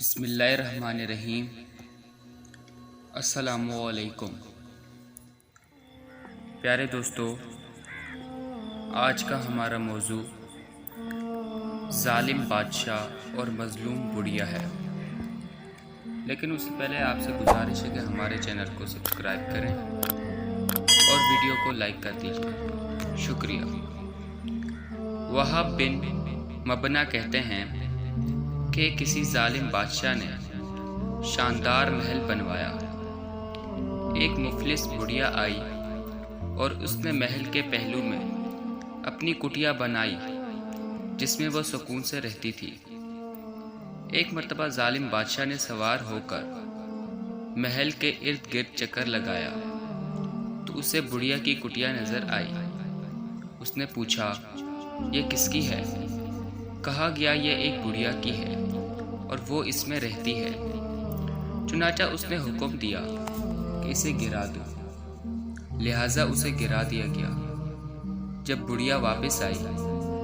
بسم اللہ الرحمن الرحیم۔ السلام علیکم پیارے دوستو، آج کا ہمارا موضوع ظالم بادشاہ اور مظلوم بڑھیا ہے۔ لیکن اس سے پہلے آپ سے گزارش ہے کہ ہمارے چینل کو سبسکرائب کریں اور ویڈیو کو لائک کر دیجیے، شکریہ۔ وہاب بن مبنا کہتے ہیں کہ کسی ظالم بادشاہ نے شاندار محل بنوایا۔ ایک مفلس بڑھیا آئی اور اس نے محل کے پہلو میں اپنی کٹیا بنائی جس میں وہ سکون سے رہتی تھی۔ ایک مرتبہ ظالم بادشاہ نے سوار ہو کر محل کے ارد گرد چکر لگایا تو اسے بڑھیا کی کٹیا نظر آئی۔ اس نے پوچھا، یہ کس کی ہے؟ کہا گیا یہ ایک بڑھیا کی ہے اور وہ اس میں رہتی ہے۔ چنانچہ اس نے حکم دیا کہ اسے گرا دو، لہٰذا اسے گرا دیا گیا۔ جب بڑھیا واپس آئی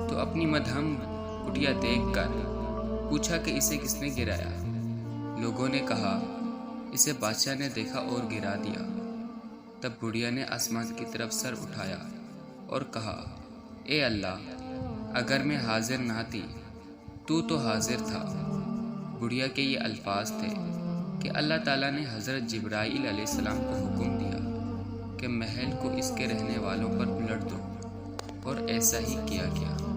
تو اپنی مدھم کٹیا دیکھ کر پوچھا کہ اسے کس نے گرایا؟ لوگوں نے کہا، اسے بادشاہ نے دیکھا اور گرا دیا۔ تب بڑھیا نے آسمان کی طرف سر اٹھایا اور کہا، اے اللہ، اگر میں حاضر نہ تھی تو حاضر تھا۔ بڑھیا کے یہ الفاظ تھے کہ اللہ تعالیٰ نے حضرت جبرائیل علیہ السلام کو حکم دیا کہ محل کو اس کے رہنے والوں پر الٹ دو، اور ایسا ہی کیا گیا۔